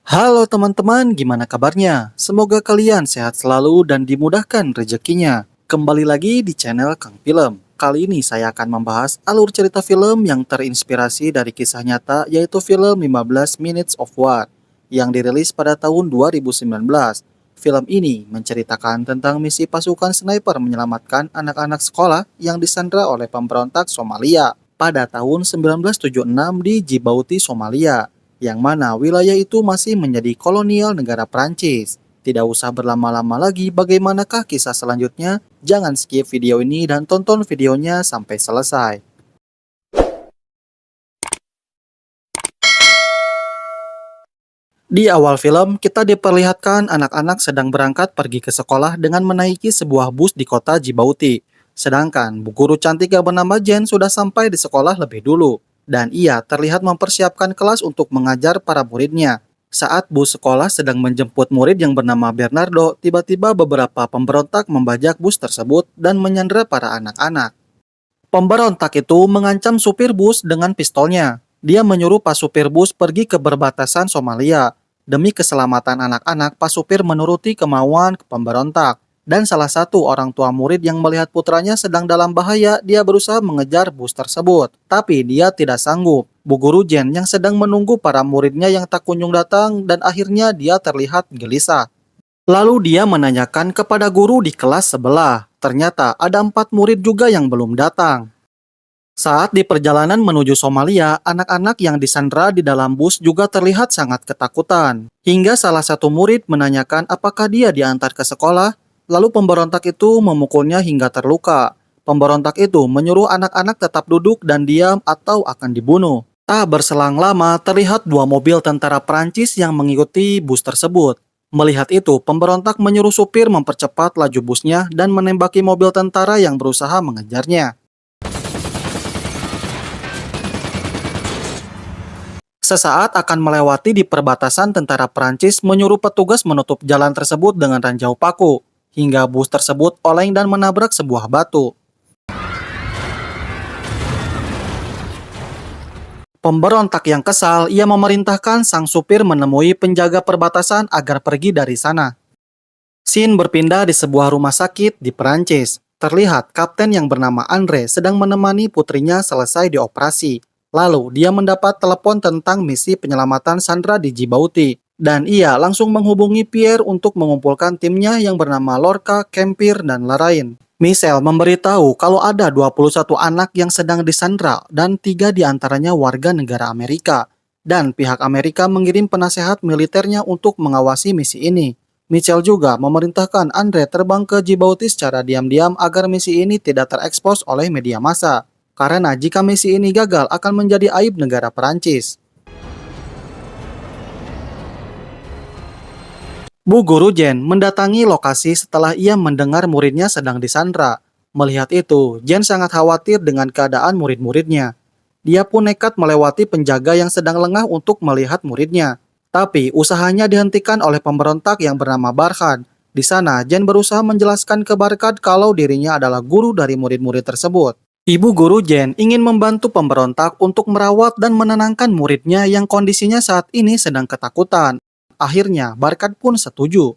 Halo teman-teman, gimana kabarnya? Semoga kalian sehat selalu dan dimudahkan rezekinya. Kembali lagi di channel Kang Film. Kali ini saya akan membahas alur cerita film yang terinspirasi dari kisah nyata, yaitu film 15 Minutes of War yang dirilis pada tahun 2019. Film ini menceritakan tentang misi pasukan sniper menyelamatkan anak-anak sekolah yang disandra oleh pemberontak Somalia pada tahun 1976 di Djibouti, Somalia, yang mana wilayah itu masih menjadi kolonial negara Prancis. Tidak usah berlama-lama lagi, bagaimanakah kisah selanjutnya? Jangan skip video ini dan tonton videonya sampai selesai. Di awal film, kita diperlihatkan anak-anak sedang berangkat pergi ke sekolah dengan menaiki sebuah bus di kota Djibouti. Sedangkan bu guru cantik yang bernama Jen sudah sampai di sekolah lebih dulu. Dan ia terlihat mempersiapkan kelas untuk mengajar para muridnya. Saat bus sekolah sedang menjemput murid yang bernama Bernardo, tiba-tiba beberapa pemberontak membajak bus tersebut dan menyandera para anak-anak. Pemberontak itu mengancam supir bus dengan pistolnya. Dia menyuruh pas supir bus pergi ke perbatasan Somalia. Demi keselamatan anak-anak, pas supir menuruti kemauan pemberontak. Dan salah satu orang tua murid yang melihat putranya sedang dalam bahaya, dia berusaha mengejar bus tersebut. Tapi dia tidak sanggup. Bu guru Jen yang sedang menunggu para muridnya yang tak kunjung datang, dan akhirnya dia terlihat gelisah. Lalu dia menanyakan kepada guru di kelas sebelah. Ternyata ada 4 murid juga yang belum datang. Saat di perjalanan menuju Somalia, anak-anak yang disandra di dalam bus juga terlihat sangat ketakutan. Hingga salah satu murid menanyakan apakah dia diantar ke sekolah, lalu pemberontak itu memukulnya hingga terluka. Pemberontak itu menyuruh anak-anak tetap duduk dan diam atau akan dibunuh. Tak berselang lama, terlihat 2 mobil tentara Prancis yang mengikuti bus tersebut. Melihat itu, pemberontak menyuruh supir mempercepat laju busnya dan menembaki mobil tentara yang berusaha mengejarnya. Sesaat akan melewati di perbatasan, tentara Prancis menyuruh petugas menutup jalan tersebut dengan ranjau paku, hingga bus tersebut oleng dan menabrak sebuah batu. Pemberontak yang kesal, ia memerintahkan sang supir menemui penjaga perbatasan agar pergi dari sana. Scene berpindah di sebuah rumah sakit di Perancis. Terlihat kapten yang bernama Andre sedang menemani putrinya selesai dioperasi. Lalu dia mendapat telepon tentang misi penyelamatan Sandra di Djibouti. Dan ia langsung menghubungi Pierre untuk mengumpulkan timnya yang bernama Lorca, Kempir, dan Larain. Michel memberitahu kalau ada 21 anak yang sedang disandra dan 3 diantaranya warga negara Amerika. Dan pihak Amerika mengirim penasehat militernya untuk mengawasi misi ini. Michel juga memerintahkan Andre terbang ke Djibouti secara diam-diam agar misi ini tidak terekspos oleh media massa. Karena jika misi ini gagal akan menjadi aib negara Perancis. Bu guru Jen mendatangi lokasi setelah ia mendengar muridnya sedang disandra. Melihat itu, Jen sangat khawatir dengan keadaan murid-muridnya. Dia pun nekat melewati penjaga yang sedang lengah untuk melihat muridnya. Tapi usahanya dihentikan oleh pemberontak yang bernama Barkhad. Di sana, Jen berusaha menjelaskan ke Barkhad kalau dirinya adalah guru dari murid-murid tersebut. Ibu guru Jen ingin membantu pemberontak untuk merawat dan menenangkan muridnya yang kondisinya saat ini sedang ketakutan. Akhirnya, Barkhad pun setuju.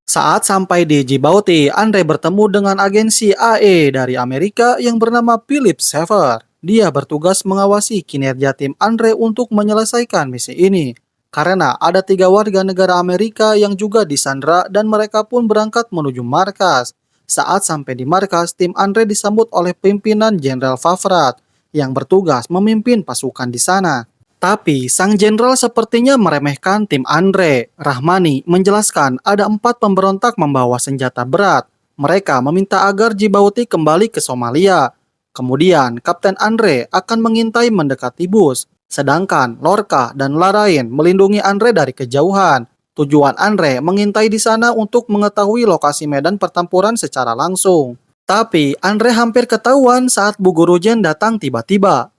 Saat sampai di Djibouti, Andre bertemu dengan agensi AE dari Amerika yang bernama Philip Sever. Dia bertugas mengawasi kinerja tim Andre untuk menyelesaikan misi ini. Karena ada 3 warga negara Amerika yang juga disandra dan mereka pun berangkat menuju markas. Saat sampai di markas, tim Andre disambut oleh pimpinan Jenderal Favrat yang bertugas memimpin pasukan di sana. Tapi sang jenderal sepertinya meremehkan tim Andre. Rahmani menjelaskan ada 4 pemberontak membawa senjata berat. Mereka meminta agar Djibouti kembali ke Somalia. Kemudian, Kapten Andre akan mengintai mendekati bus. Sedangkan Lorca dan Larain melindungi Andre dari kejauhan. Tujuan Andre mengintai di sana untuk mengetahui lokasi medan pertempuran secara langsung. Tapi Andre hampir ketahuan saat Bu Guru Jen datang tiba-tiba.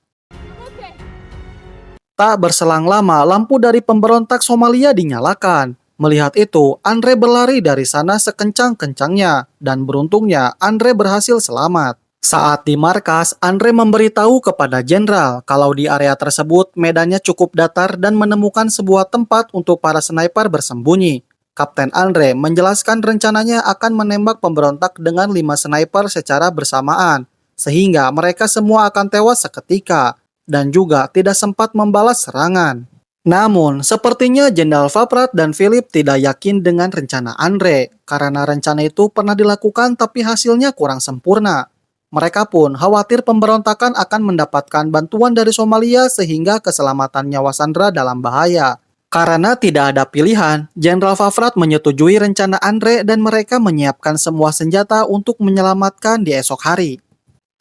Tak berselang lama, lampu dari pemberontak Somalia dinyalakan. Melihat itu, Andre berlari dari sana sekencang-kencangnya. Dan beruntungnya, Andre berhasil selamat. Saat di markas, Andre memberitahu kepada jenderal kalau di area tersebut medannya cukup datar dan menemukan sebuah tempat untuk para sniper bersembunyi. Kapten Andre menjelaskan rencananya akan menembak pemberontak dengan 5 sniper secara bersamaan, sehingga mereka semua akan tewas seketika, dan juga tidak sempat membalas serangan. Namun, sepertinya Jenderal Fafrat dan Philip tidak yakin dengan rencana Andre, karena rencana itu pernah dilakukan tapi hasilnya kurang sempurna. Mereka pun khawatir pemberontakan akan mendapatkan bantuan dari Somalia sehingga keselamatan nyawa Sandra dalam bahaya. Karena tidak ada pilihan, Jenderal Fafrat menyetujui rencana Andre dan mereka menyiapkan semua senjata untuk menyelamatkan di esok hari.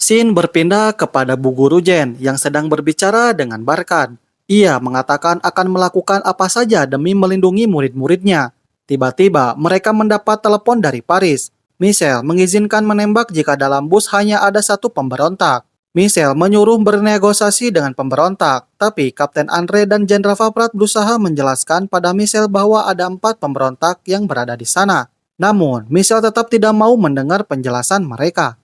Scene berpindah kepada Bu Guru Jen yang sedang berbicara dengan Barkad. Ia mengatakan akan melakukan apa saja demi melindungi murid-muridnya. Tiba-tiba mereka mendapat telepon dari Paris. Michelle mengizinkan menembak jika dalam bus hanya ada satu pemberontak. Michelle menyuruh bernegosiasi dengan pemberontak, tapi Kapten Andre dan Jenderal Fafrat berusaha menjelaskan pada Michelle bahwa ada 4 pemberontak yang berada di sana. Namun, Michelle tetap tidak mau mendengar penjelasan mereka.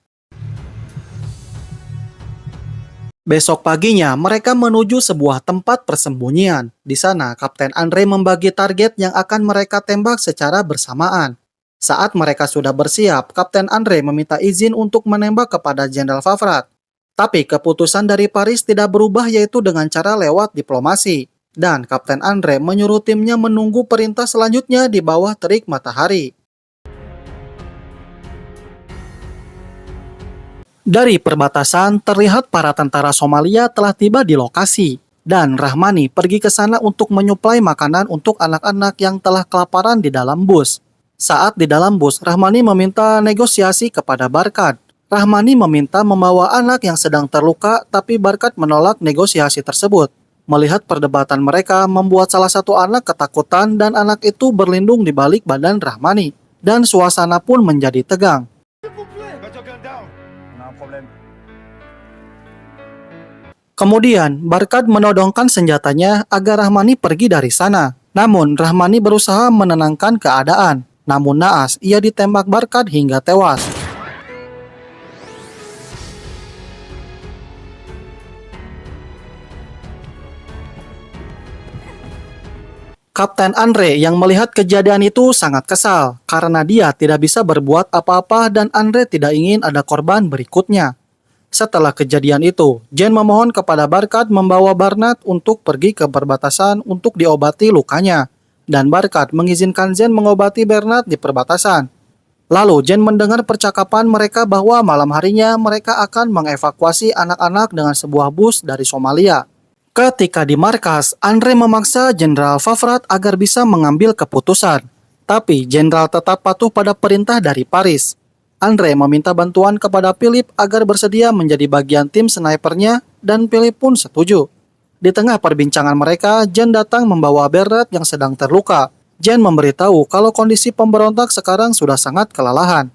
Besok paginya, mereka menuju sebuah tempat persembunyian. Di sana, Kapten Andre membagi target yang akan mereka tembak secara bersamaan. Saat mereka sudah bersiap, Kapten Andre meminta izin untuk menembak kepada Jenderal Fafrat. Tapi keputusan dari Paris tidak berubah, yaitu dengan cara lewat diplomasi. Dan Kapten Andre menyuruh timnya menunggu perintah selanjutnya di bawah terik matahari. Dari perbatasan, terlihat para tentara Somalia telah tiba di lokasi. Dan Rahmani pergi ke sana untuk menyuplai makanan untuk anak-anak yang telah kelaparan di dalam bus. Saat di dalam bus, Rahmani meminta negosiasi kepada Barkad. Rahmani meminta membawa anak yang sedang terluka, tapi Barkad menolak negosiasi tersebut. Melihat perdebatan mereka membuat salah satu anak ketakutan dan anak itu berlindung di balik badan Rahmani. Dan suasana pun menjadi tegang. Kemudian, Barkad menodongkan senjatanya agar Rahmani pergi dari sana. Namun, Rahmani berusaha menenangkan keadaan. Namun naas, ia ditembak Barkad hingga tewas. Kapten Andre yang melihat kejadian itu sangat kesal karena dia tidak bisa berbuat apa-apa dan Andre tidak ingin ada korban berikutnya. Setelah kejadian itu, Jen memohon kepada Barkad membawa Barnard untuk pergi ke perbatasan untuk diobati lukanya. Dan Barkad mengizinkan Jen mengobati Bernard di perbatasan. Lalu Jen mendengar percakapan mereka bahwa malam harinya mereka akan mengevakuasi anak-anak dengan sebuah bus dari Somalia. Ketika di markas, Andre memaksa Jenderal Fafrat agar bisa mengambil keputusan. Tapi Jenderal tetap patuh pada perintah dari Paris. Andre meminta bantuan kepada Philip agar bersedia menjadi bagian tim snipernya dan Philip pun setuju. Di tengah perbincangan mereka, Jen datang membawa Bernard yang sedang terluka. Jen memberitahu kalau kondisi pemberontak sekarang sudah sangat kelelahan.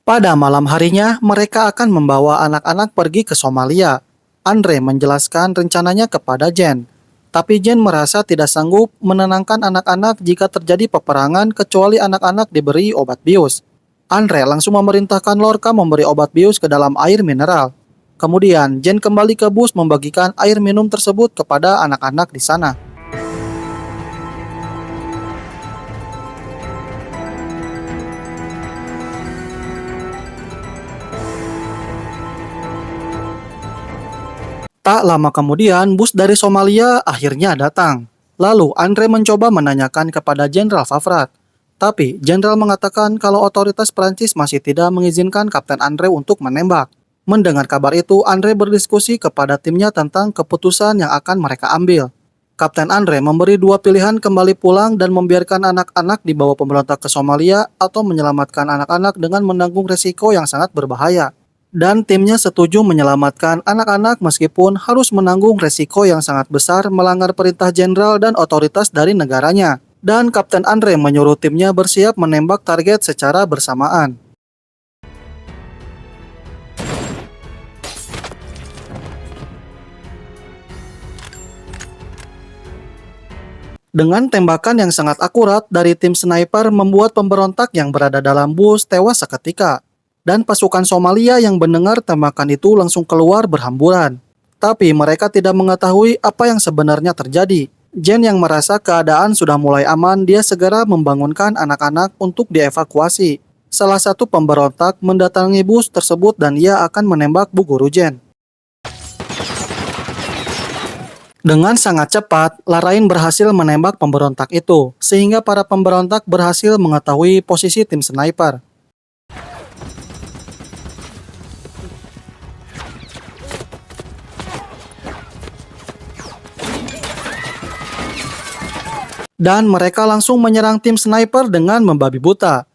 Pada malam harinya, mereka akan membawa anak-anak pergi ke Somalia. Andre menjelaskan rencananya kepada Jen. Tapi Jen merasa tidak sanggup menenangkan anak-anak jika terjadi peperangan kecuali anak-anak diberi obat bius. Andre langsung memerintahkan Lorca memberi obat bius ke dalam air mineral. Kemudian, Jen kembali ke bus membagikan air minum tersebut kepada anak-anak di sana. Tak lama kemudian, bus dari Somalia akhirnya datang. Lalu, Andre mencoba menanyakan kepada Jenderal Fafrat. Tapi, Jenderal mengatakan kalau otoritas Prancis masih tidak mengizinkan Kapten Andre untuk menembak. Mendengar kabar itu, Andre berdiskusi kepada timnya tentang keputusan yang akan mereka ambil. Kapten Andre memberi 2 pilihan kembali pulang dan membiarkan anak-anak dibawa pemberontak ke Somalia atau menyelamatkan anak-anak dengan menanggung resiko yang sangat berbahaya. Dan timnya setuju menyelamatkan anak-anak meskipun harus menanggung resiko yang sangat besar melanggar perintah jenderal dan otoritas dari negaranya. Dan Kapten Andre menyuruh timnya bersiap menembak target secara bersamaan. Dengan tembakan yang sangat akurat dari tim sniper membuat pemberontak yang berada dalam bus tewas seketika. Dan pasukan Somalia yang mendengar tembakan itu langsung keluar berhamburan. Tapi mereka tidak mengetahui apa yang sebenarnya terjadi. Jen yang merasa keadaan sudah mulai aman, dia segera membangunkan anak-anak untuk dievakuasi. Salah satu pemberontak mendatangi bus tersebut dan ia akan menembak Bu Guru Jen. Dengan sangat cepat, Larain berhasil menembak pemberontak itu, sehingga para pemberontak berhasil mengetahui posisi tim sniper. Dan mereka langsung menyerang tim sniper dengan membabi buta.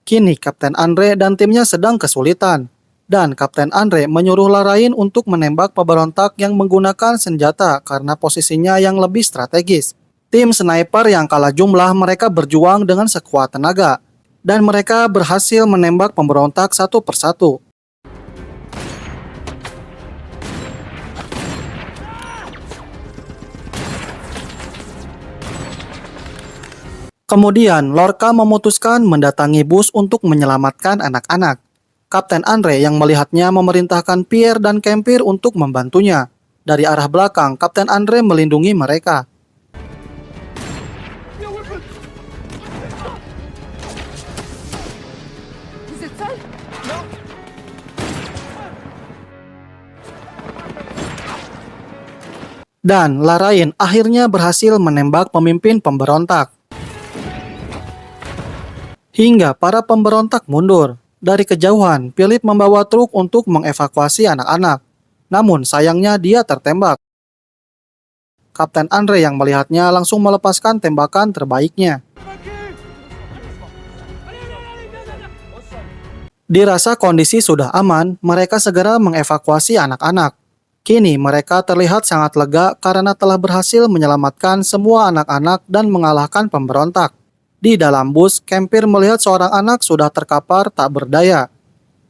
Kini Kapten Andre dan timnya sedang kesulitan. Dan Kapten Andre menyuruh Larain untuk menembak pemberontak yang menggunakan senjata karena posisinya yang lebih strategis. Tim sniper yang kalah jumlah mereka berjuang dengan sekuat tenaga. Dan mereka berhasil menembak pemberontak satu persatu. Kemudian, Lorca memutuskan mendatangi bus untuk menyelamatkan anak-anak. Kapten Andre yang melihatnya memerintahkan Pierre dan Kempir untuk membantunya. Dari arah belakang, Kapten Andre melindungi mereka. Dan Larain akhirnya berhasil menembak pemimpin pemberontak. Hingga para pemberontak mundur. Dari kejauhan, Philip membawa truk untuk mengevakuasi anak-anak. Namun sayangnya dia tertembak. Kapten Andre yang melihatnya langsung melepaskan tembakan terbaiknya. Dirasa kondisi sudah aman, mereka segera mengevakuasi anak-anak. Kini mereka terlihat sangat lega karena telah berhasil menyelamatkan semua anak-anak dan mengalahkan pemberontak. Di dalam bus, Kempir melihat seorang anak sudah terkapar tak berdaya.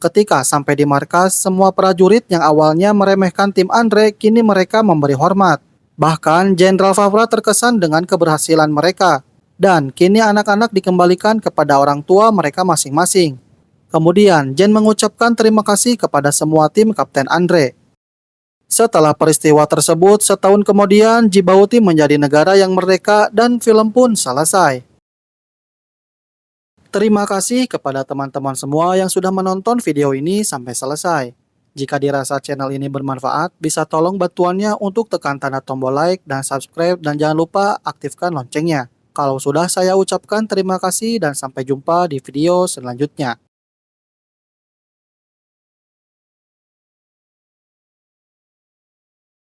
Ketika sampai di markas, semua prajurit yang awalnya meremehkan tim Andre, kini mereka memberi hormat. Bahkan, Jenderal Favre terkesan dengan keberhasilan mereka. Dan kini anak-anak dikembalikan kepada orang tua mereka masing-masing. Kemudian, Jen mengucapkan terima kasih kepada semua tim Kapten Andre. Setelah peristiwa tersebut, setahun kemudian Djibouti menjadi negara yang merdeka dan film pun selesai. Terima kasih kepada teman-teman semua yang sudah menonton video ini sampai selesai. Jika dirasa channel ini bermanfaat, bisa tolong bantuannya untuk tekan tanda tombol like dan subscribe dan jangan lupa aktifkan loncengnya. Kalau sudah, saya ucapkan terima kasih dan sampai jumpa di video selanjutnya.